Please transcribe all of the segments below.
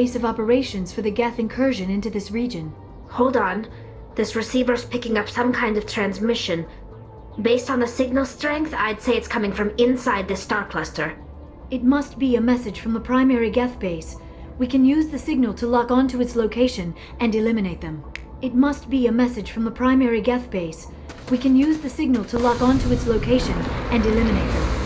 base of operations for the Geth incursion into this region. Hold on. This receiver's picking up some kind of transmission. Based on the signal strength, I'd say it's coming from inside this star cluster. It must be a message from the primary Geth base. We can use the signal to lock onto its location and eliminate them. It must be a message from the primary Geth base. We can use the signal to lock onto its location and eliminate them.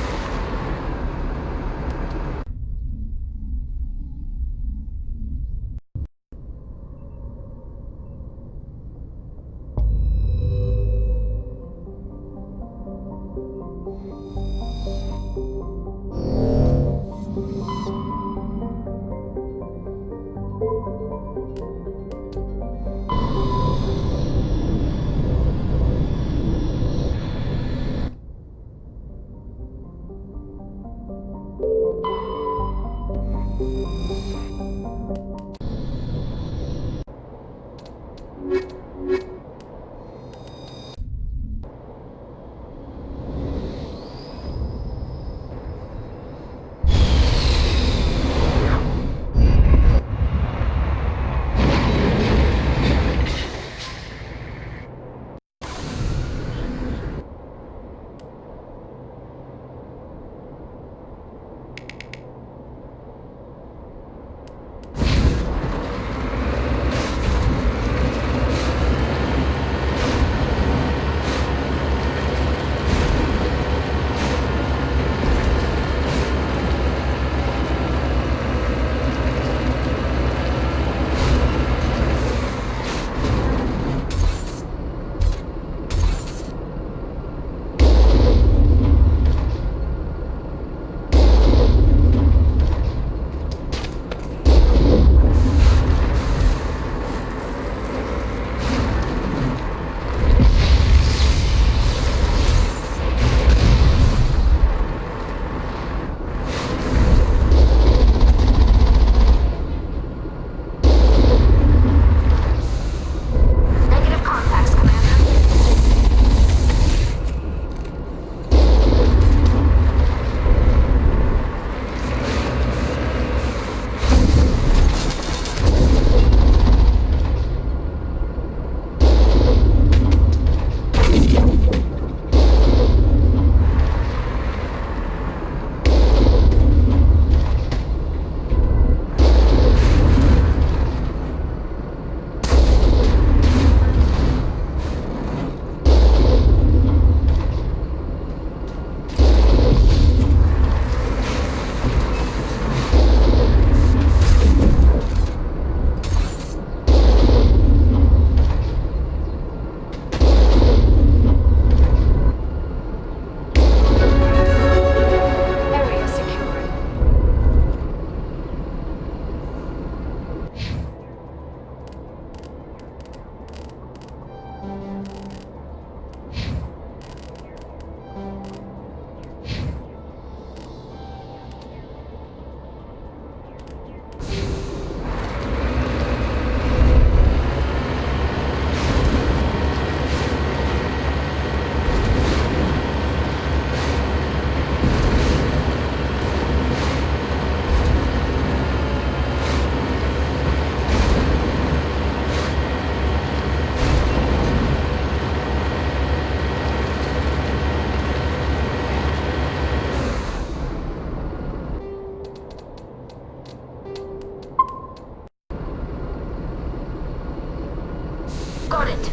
Got it.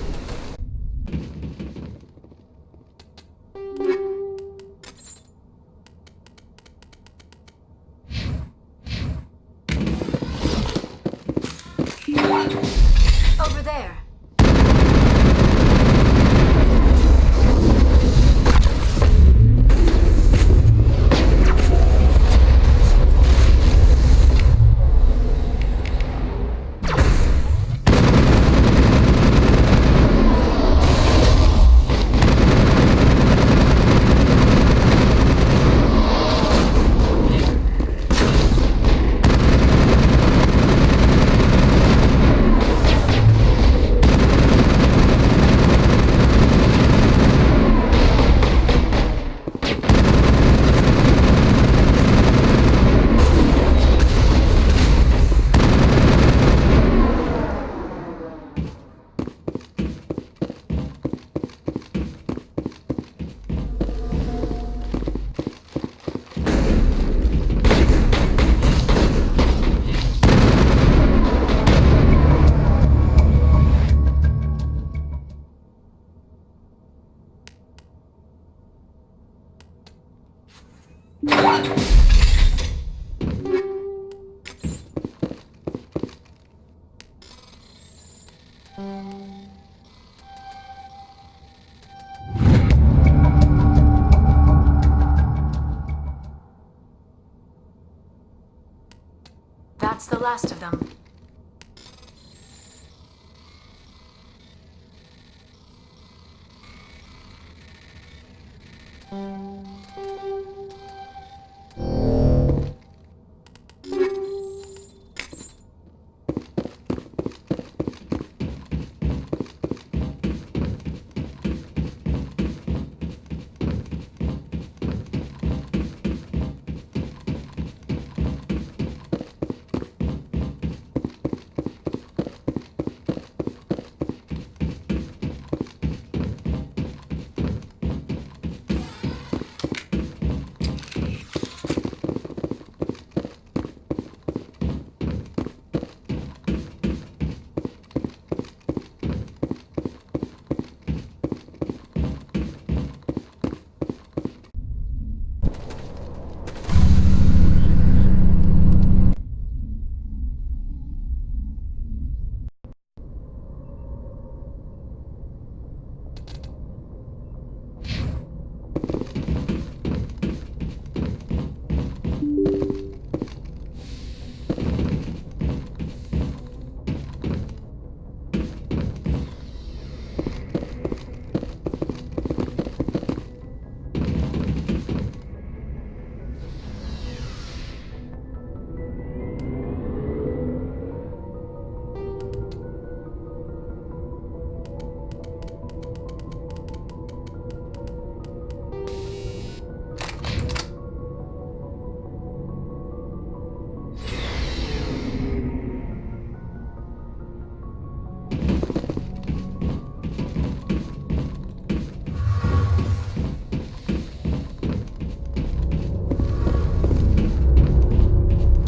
Over there. That's the last of them.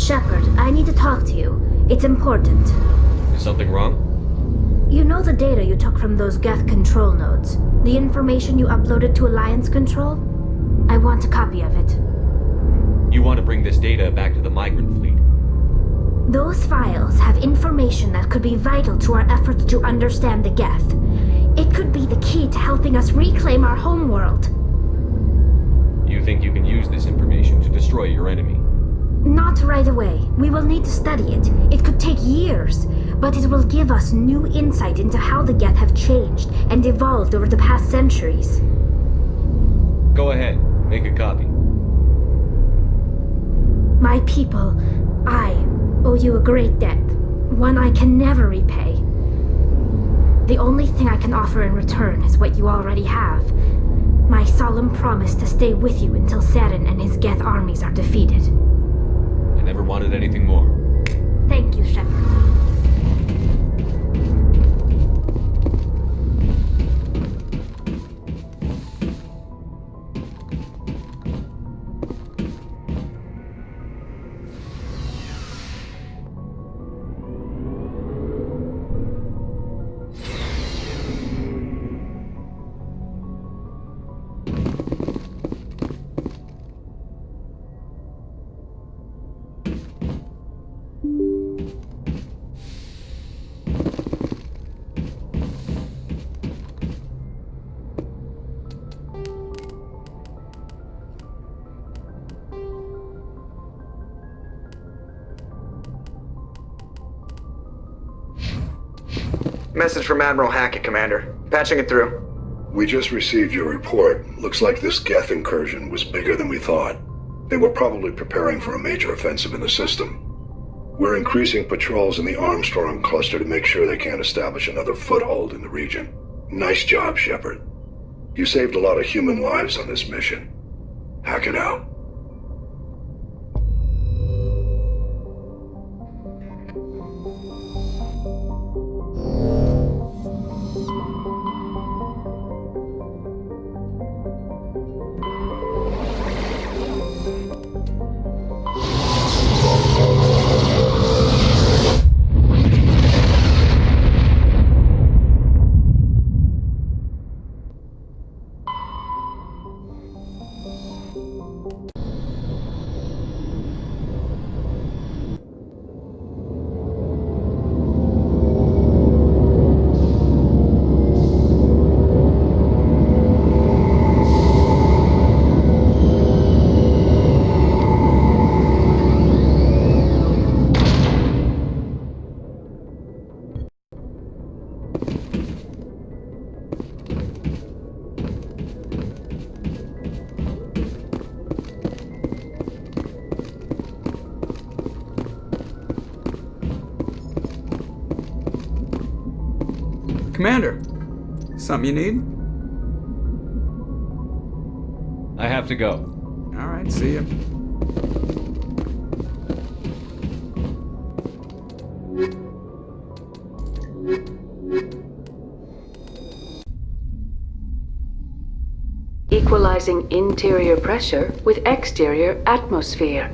Shepard, I need to talk to you. It's important. Is something wrong? You know the data you took from those Geth control nodes? The information you uploaded to Alliance Control? I want a copy of it. You want to bring this data back to the migrant fleet? Those files have information that could be vital to our efforts to understand the Geth. It could be the key to helping us reclaim our homeworld. You think you can use this information to destroy your enemy? Not right away. We will need to study it. It could take years, but it will give us new insight into how the Geth have changed and evolved over the past centuries. Go ahead, make a copy. My people, I owe you a great debt, one I can never repay. The only thing I can offer in return is what you already have. My solemn promise to stay with you until Saren and his Geth armies are defeated. I never wanted anything more. Thank you, Shepard. Message from Admiral Hackett, Commander. Patching it through. We just received your report. Looks like this Geth incursion was bigger than we thought. They were probably preparing for a major offensive in the system. We're increasing patrols in the Armstrong cluster to make sure they can't establish another foothold in the region. Nice job, Shepard. You saved a lot of human lives on this mission. Hackett out. Commander, something you need? I have to go. All right, see ya. Equalizing interior pressure with exterior atmosphere.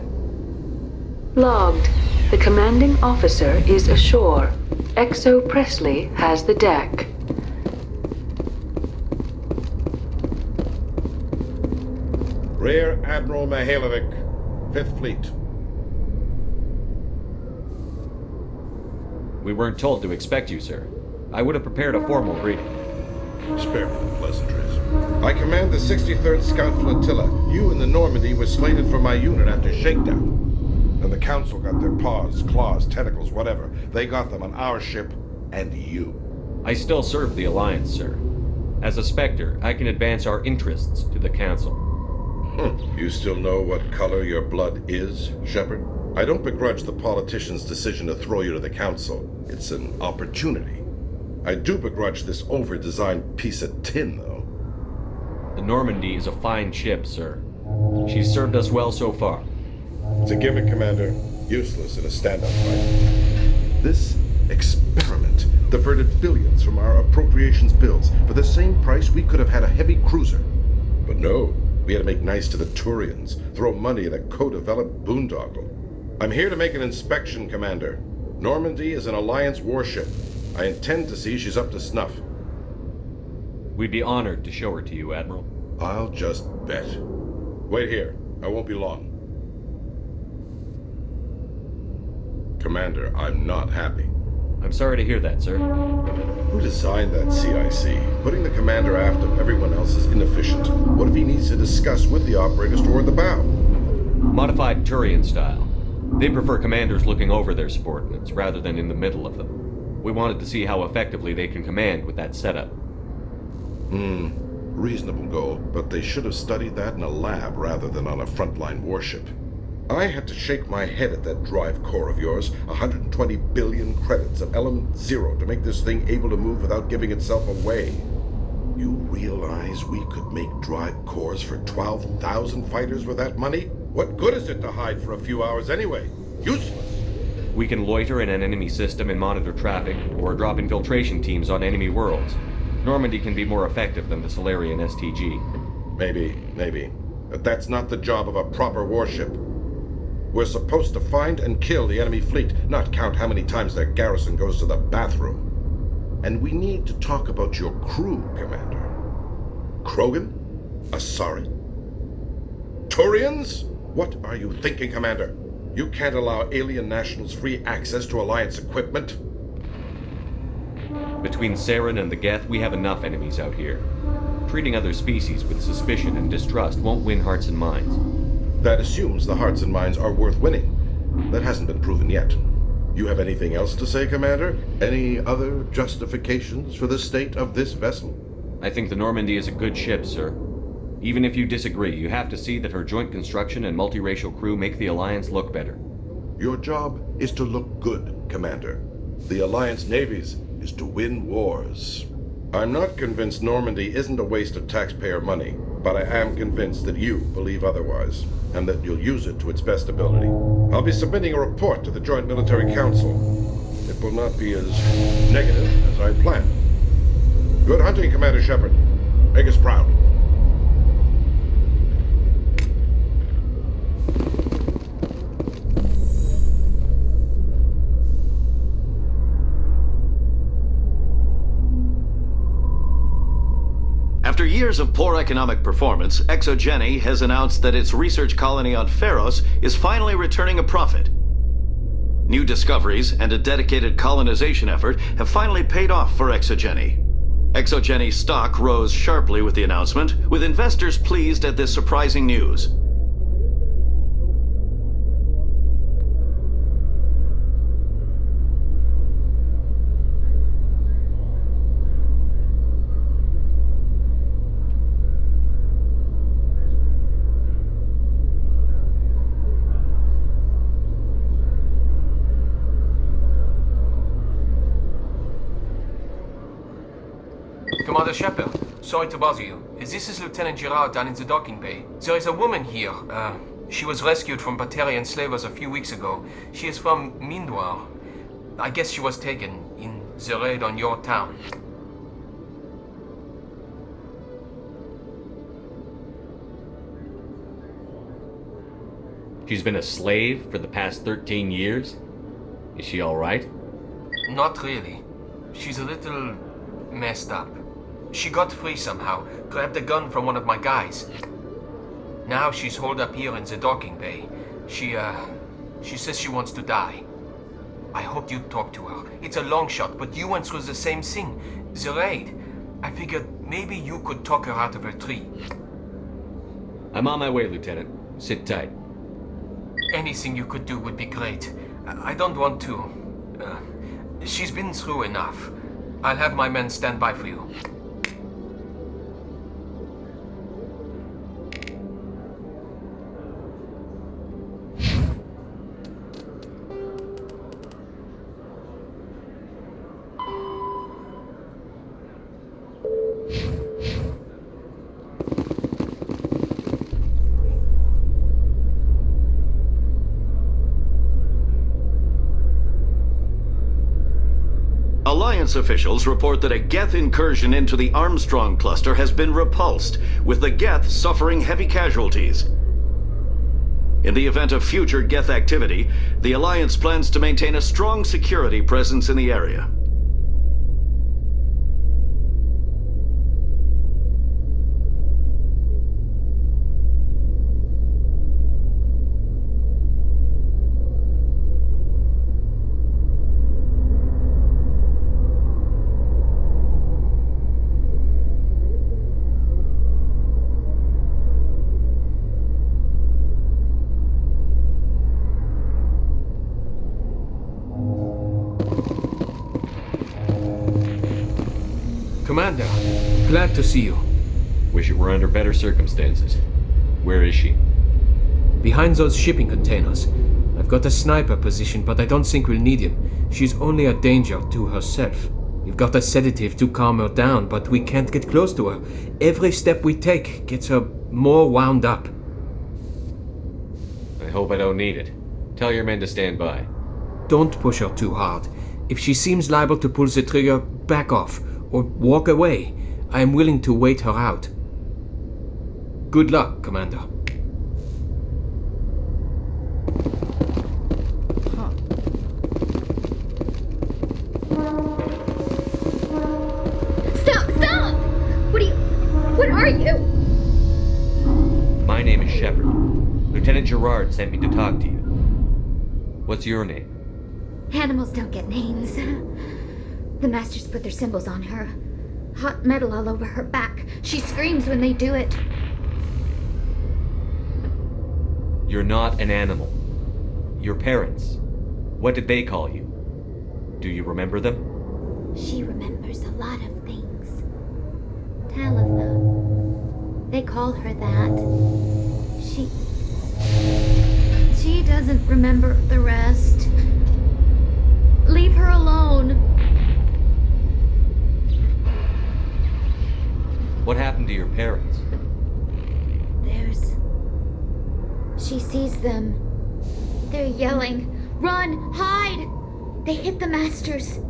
Logged. The commanding officer is ashore. Exo Presley has the deck. Rear Admiral Mihailovic, 5th Fleet. We weren't told to expect you, sir. I would have prepared a formal greeting. Spare me the pleasantries. I command the 63rd Scout Flotilla. You and the Normandy were slated for my unit after shakedown. And the Council got their paws, claws, tentacles, whatever. They got them on our ship and you. I still serve the Alliance, sir. As a Spectre, I can advance our interests to the Council. You still know what color your blood is, Shepard? I don't begrudge the politician's decision to throw you to the Council. It's an opportunity. I do begrudge this over-designed piece of tin, though. The Normandy is a fine ship, sir. She's served us well so far. It's a gimmick, Commander. Useless in a stand-up fight. This experiment diverted billions from our appropriations bills. For the same price, we could have had a heavy cruiser. But no, we had to make nice to the Turians, throw money at a co-developed boondoggle. I'm here to make an inspection, Commander. Normandy is an Alliance warship. I intend to see she's up to snuff. We'd be honored to show her to you, Admiral. I'll just bet. Wait here. I won't be long. Commander, I'm not happy. I'm sorry to hear that, sir. Who designed that CIC? Putting the commander aft of everyone else is inefficient. What if he needs to discuss with the operators toward the bow? Modified Turian style. They prefer commanders looking over their subordinates rather than in the middle of them. We wanted to see how effectively they can command with that setup. Reasonable goal, but they should have studied that in a lab rather than on a frontline warship. I had to shake my head at that drive core of yours. 120 billion credits of element 0 to make this thing able to move without giving itself away. You realize we could make drive cores for 12,000 fighters with that money? What good is it to hide for a few hours anyway? Useless. We can loiter in an enemy system and monitor traffic, or drop infiltration teams on enemy worlds. Normandy can be more effective than the Solarian STG. Maybe. But that's not the job of a proper warship. We're supposed to find and kill the enemy fleet, not count how many times their garrison goes to the bathroom. And we need to talk about your crew, Commander. Krogan? Asari? Turians? What are you thinking, Commander? You can't allow alien nationals free access to Alliance equipment? Between Saren and the Geth, we have enough enemies out here. Treating other species with suspicion and distrust won't win hearts and minds. That assumes the hearts and minds are worth winning. That hasn't been proven yet. You have anything else to say, Commander? Any other justifications for the state of this vessel? I think the Normandy is a good ship, sir. Even if you disagree, you have to see that her joint construction and multiracial crew make the Alliance look better. Your job is to look good, Commander. The Alliance navies is to win wars. I'm not convinced Normandy isn't a waste of taxpayer money, but I am convinced that you believe otherwise, and that you'll use it to its best ability. I'll be submitting a report to the Joint Military Council. It will not be as negative as I planned. Good hunting, Commander Shepard. Make us proud. After years of poor economic performance, Exogeny has announced that its research colony on Pharos is finally returning a profit. New discoveries and a dedicated colonization effort have finally paid off for Exogeny. Exogeny's stock rose sharply with the announcement, with investors pleased at this surprising news. Commander Shepard, sorry to bother you. This is Lieutenant Gerard down in the docking bay. There is a woman here. She was rescued from Batarian slavers a few weeks ago. She is from Mindoir. I guess she was taken in the raid on your town. She's been a slave for the past 13 years? Is she alright? Not really. She's a little messed up. She got free somehow, grabbed a gun from one of my guys. Now she's holed up here in the docking bay. She says she wants to die. I hope you talk to her. It's a long shot, but you went through the same thing. The raid. I figured maybe you could talk her out of her tree. I'm on my way, Lieutenant. Sit tight. Anything you could do would be great. I don't want to. She's been through enough. I'll have my men stand by for you. Alliance officials report that a Geth incursion into the Armstrong cluster has been repulsed, with the Geth suffering heavy casualties. In the event of future Geth activity, the Alliance plans to maintain a strong security presence in the area. Commander, glad to see you. Wish it were under better circumstances. Where is she? Behind those shipping containers. I've got a sniper position, but I don't think we'll need him. She's only a danger to herself. We've got a sedative to calm her down, but we can't get close to her. Every step we take gets her more wound up. I hope I don't need it. Tell your men to stand by. Don't push her too hard. If she seems liable to pull the trigger, back off, or walk away. I am willing to wait her out. Good luck, Commander. Stop! What are you? My name is Shepard. Lieutenant Gerard sent me to talk to you. What's your name? Animals don't get names. The Masters put their symbols on her. Hot metal all over her back. She screams when they do it. You're not an animal. Your parents. What did they call you? Do you remember them? She remembers a lot of things. Talitha. They call her that. She doesn't remember the rest. Leave her alone. What happened to your parents? She sees them. They're yelling, "Run! Hide!" They hit the Masters.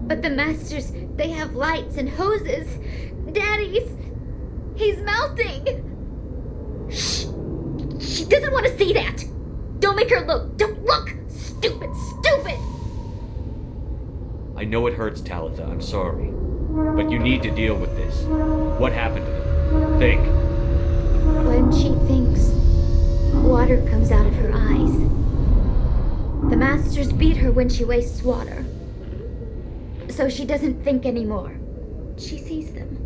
But the Masters, they have lights and hoses. He's melting! Shh! She doesn't want to see that! Don't make her look! Don't look! Stupid! I know it hurts, Talitha. I'm sorry. But you need to deal with this. What happened to them? Think. When she thinks, water comes out of her eyes. The Masters beat her when she wastes water. So she doesn't think anymore. She sees them.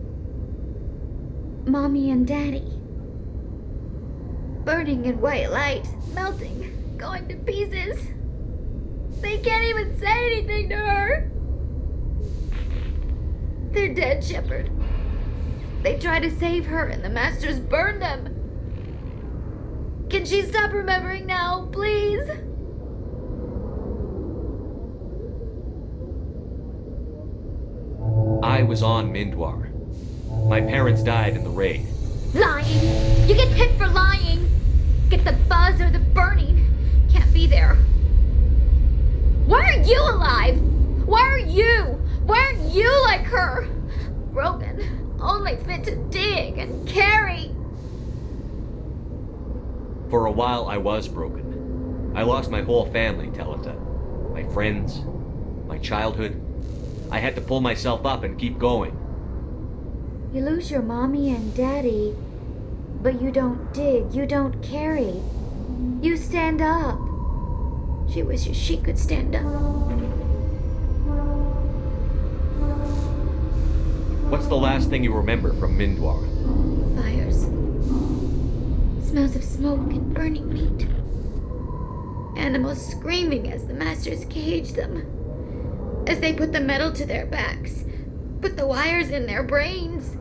Mommy and Daddy. Burning in white light, melting, going to pieces. They can't even say anything to her. They're dead, Shepard. They try to save her and the Masters burn them. Can she stop remembering now, please? I was on Mindoir. My parents died in the raid. Lying! You get hit for lying! Get the buzz or the burning. Can't be there. Why aren't you alive? Why are you? Why aren't you like her? Broken, only fit to dig and carry. For a while, I was broken. I lost my whole family, Talitha. My friends, my childhood. I had to pull myself up and keep going. You lose your mommy and daddy, but you don't dig, you don't carry. You stand up. She wishes she could stand up. What's the last thing you remember from Mindwara? Fires. Smells of smoke and burning meat. Animals screaming as the masters cage them. As they put the metal to their backs. Put the wires in their brains.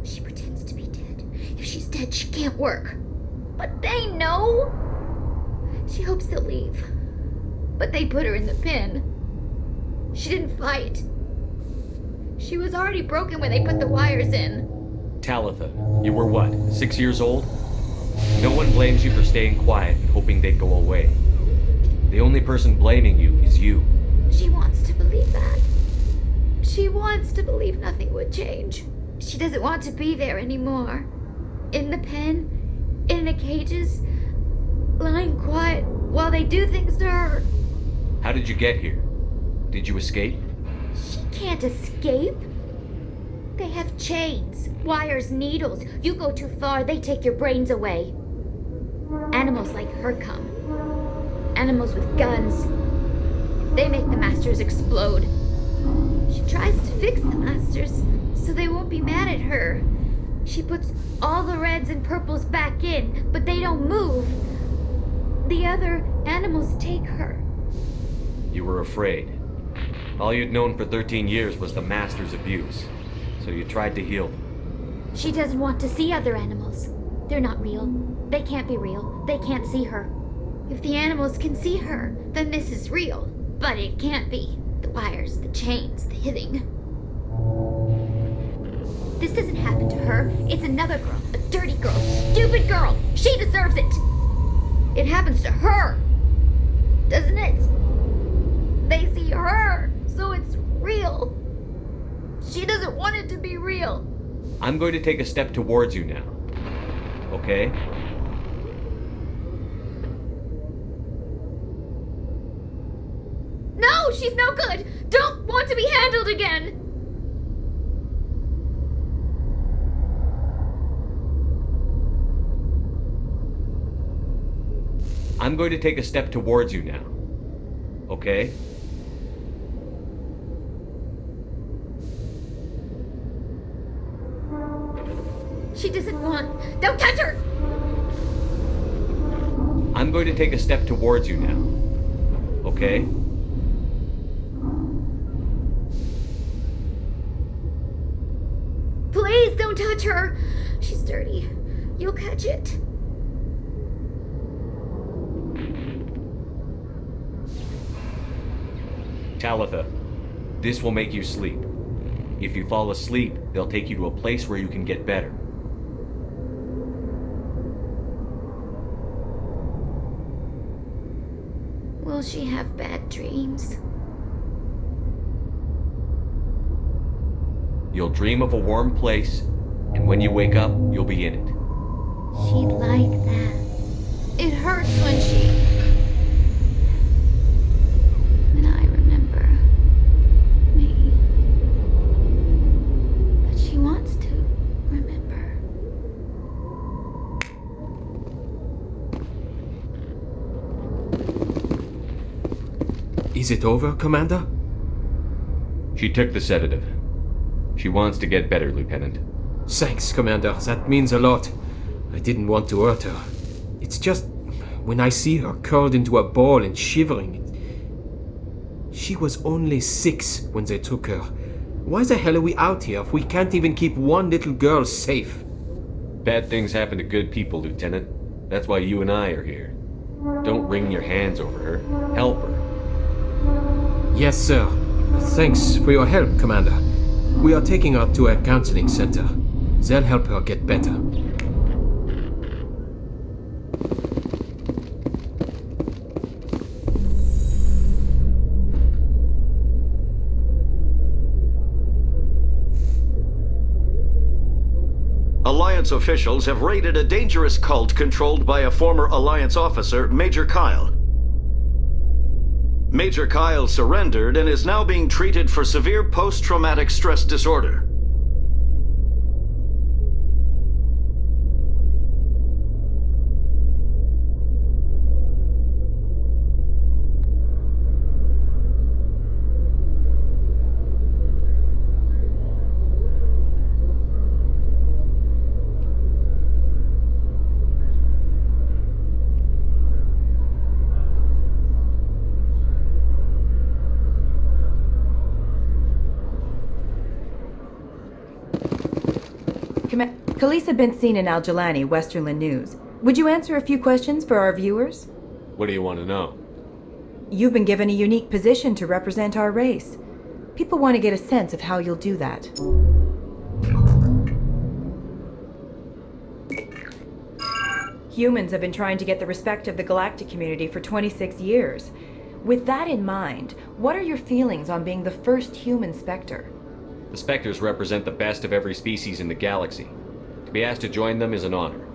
She pretends to be dead. If she's dead, she can't work. But they know. She hopes they'll leave. But they put her in the pen. She didn't fight. She was already broken when they put the wires in. Talitha, you were what, 6 years old? No one blames you for staying quiet and hoping they'd go away. The only person blaming you is you. She wants to believe that. She wants to believe nothing would change. She doesn't want to be there anymore. In the pen, in the cages, lying quiet while they do things to her. How did you get here? Did you escape? She can't escape. They have chains, wires, needles. You go too far, they take your brains away. Animals like her come. Animals with guns. They make the masters explode. She tries to fix the masters so they won't be mad at her. She puts all the reds and purples back in, but they don't move. The other animals take her. You were afraid. All you'd known for 13 years was the master's abuse, so you tried to heal them. She doesn't want to see other animals. They're not real. They can't be real. They can't see her. If the animals can see her, then this is real. But it can't be. The wires, the chains, the hitting. This doesn't happen to her. It's another girl. A dirty girl. Stupid girl. She deserves it. It happens to her. Doesn't it? They see her, so it's real. She doesn't want it to be real. I'm going to take a step towards you now. Okay? No, she's no good. Don't want to be handled again. I'm going to take a step towards you now. Okay? She doesn't want... Don't touch her! I'm going to take a step towards you now. Okay? Please don't touch her. She's dirty. You'll catch it. Talitha, this will make you sleep. If you fall asleep, they'll take you to a place where you can get better. Will she have bad dreams? You'll dream of a warm place, and when you wake up, you'll be in it. She'd like that. It hurts when she... When I remember me. But she wants to remember. Is it over, Commander? She took the sedative. She wants to get better, Lieutenant. Thanks, Commander. That means a lot. I didn't want to hurt her. It's just... when I see her curled into a ball and shivering... She was only 6 when they took her. Why the hell are we out here if we can't even keep one little girl safe? Bad things happen to good people, Lieutenant. That's why you and I are here. Don't wring your hands over her. Help her. Yes, sir. Thanks for your help, Commander. We are taking her to a counseling center. They'll help her get better. Alliance officials have raided a dangerous cult controlled by a former Alliance officer, Major Kyle. Major Kyle surrendered and is now being treated for severe post-traumatic stress disorder. Khalees been seen in Al-Jalani, Westerland News. Would you answer a few questions for our viewers? What do you want to know? You've been given a unique position to represent our race. People want to get a sense of how you'll do that. Humans have been trying to get the respect of the galactic community for 26 years. With that in mind, what are your feelings on being the first human Spectre? The Spectres represent the best of every species in the galaxy. To be asked to join them is an honor.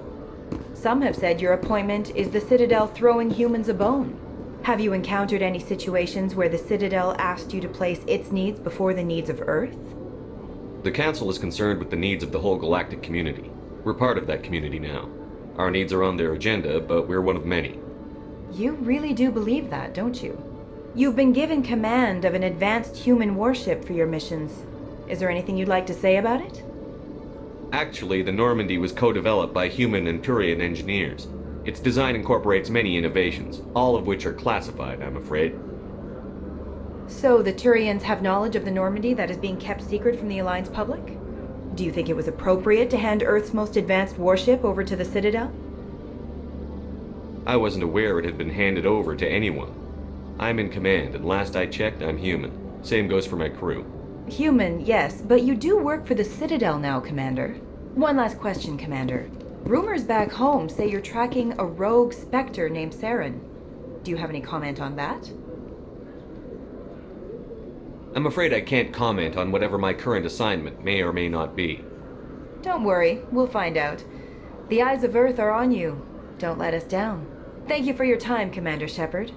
Some have said your appointment is the Citadel throwing humans a bone. Have you encountered any situations where the Citadel asked you to place its needs before the needs of Earth? The Council is concerned with the needs of the whole galactic community. We're part of that community now. Our needs are on their agenda, but we're one of many. You really do believe that, don't you? You've been given command of an advanced human warship for your missions. Is there anything you'd like to say about it? Actually, the Normandy was co-developed by human and Turian engineers. Its design incorporates many innovations, all of which are classified, I'm afraid. So the Turians have knowledge of the Normandy that is being kept secret from the Alliance public? Do you think it was appropriate to hand Earth's most advanced warship over to the Citadel? I wasn't aware it had been handed over to anyone. I'm in command, and last I checked, I'm human. Same goes for my crew. Human, yes, but you do work for the Citadel now, Commander. One last question, Commander. Rumors back home say you're tracking a rogue Spectre named Saren. Do you have any comment on that? I'm afraid I can't comment on whatever my current assignment may or may not be. Don't worry, we'll find out. The eyes of Earth are on you. Don't let us down. Thank you for your time, Commander Shepard.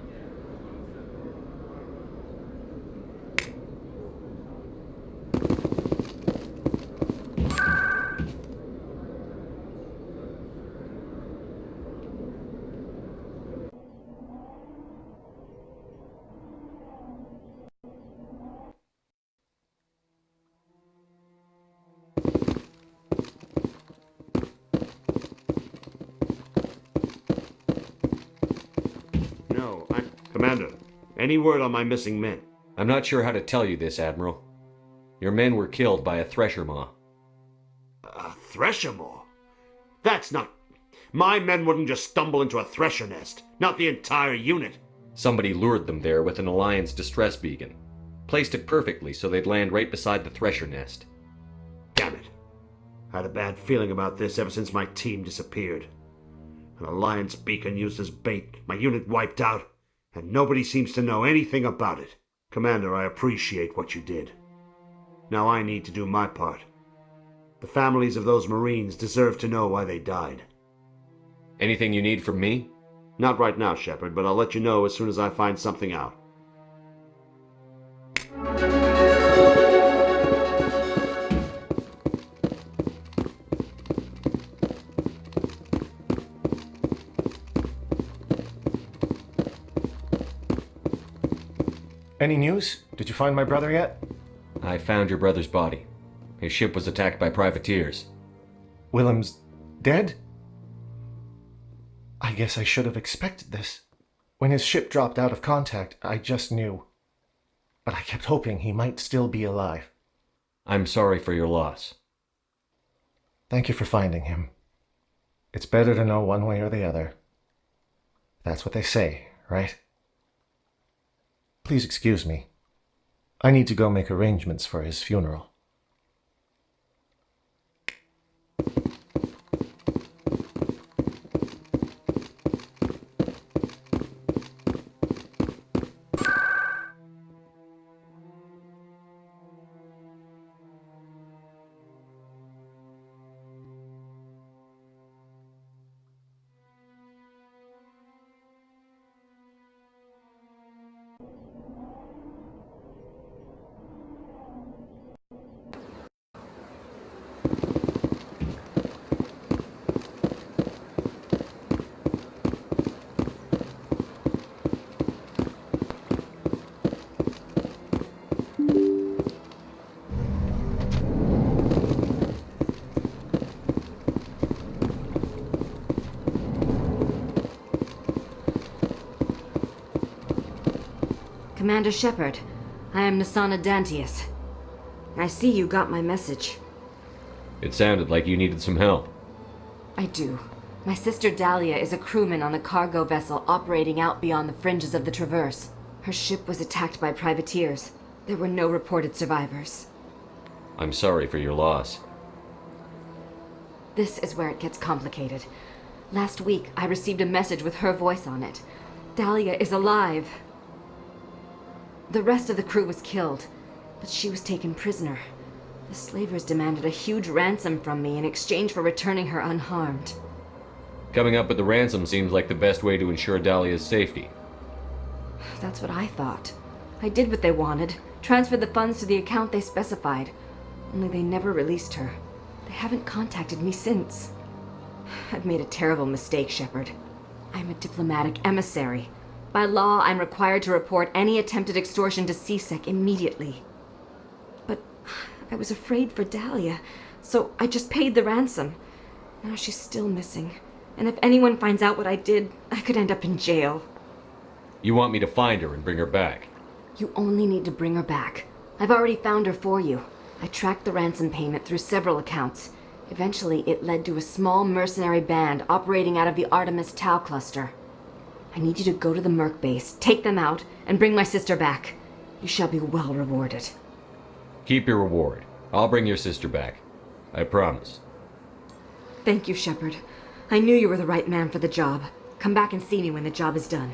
Commander, any word on my missing men? I'm not sure how to tell you this, Admiral. Your men were killed by a thresher maw. A thresher maw? That's not... My men wouldn't just stumble into a thresher nest. Not the entire unit. Somebody lured them there with an Alliance distress beacon. Placed it perfectly so they'd land right beside the thresher nest. Damn it. I had a bad feeling about this ever since my team disappeared. An Alliance beacon used as bait, my unit wiped out, and nobody seems to know anything about it. Commander, I appreciate what you did. Now I need to do my part. The families of those Marines deserve to know why they died. Anything you need from me? Not right now, Shepard, but I'll let you know as soon as I find something out. Any news? Did you find my brother yet? I found your brother's body. His ship was attacked by privateers. Willem's dead? I guess I should have expected this. When his ship dropped out of contact, I just knew. But I kept hoping he might still be alive. I'm sorry for your loss. Thank you for finding him. It's better to know one way or the other. That's what they say, right? Please excuse me. I need to go make arrangements for his funeral. Commander Shepard, I am Nasana Dantius. I see you got my message. It sounded like you needed some help. I do. My sister Dahlia is a crewman on a cargo vessel operating out beyond the fringes of the Traverse. Her ship was attacked by privateers. There were no reported survivors. I'm sorry for your loss. This is where it gets complicated. Last week, I received a message with her voice on it. Dahlia is alive. The rest of the crew was killed, but she was taken prisoner. The slavers demanded a huge ransom from me in exchange for returning her unharmed. Coming up with the ransom seems like the best way to ensure Dahlia's safety. That's what I thought. I did what they wanted, transferred the funds to the account they specified. Only they never released her. They haven't contacted me since. I've made a terrible mistake, Shepard. I'm a diplomatic emissary. By law, I'm required to report any attempted extortion to CSEC immediately. But I was afraid for Dahlia, so I just paid the ransom. Now she's still missing. And if anyone finds out what I did, I could end up in jail. You want me to find her and bring her back? You only need to bring her back. I've already found her for you. I tracked the ransom payment through several accounts. Eventually, it led to a small mercenary band operating out of the Artemis Tau cluster. I need you to go to the Merc base, take them out, and bring my sister back. You shall be well rewarded. Keep your reward. I'll bring your sister back. I promise. Thank you, Shepard. I knew you were the right man for the job. Come back and see me when the job is done.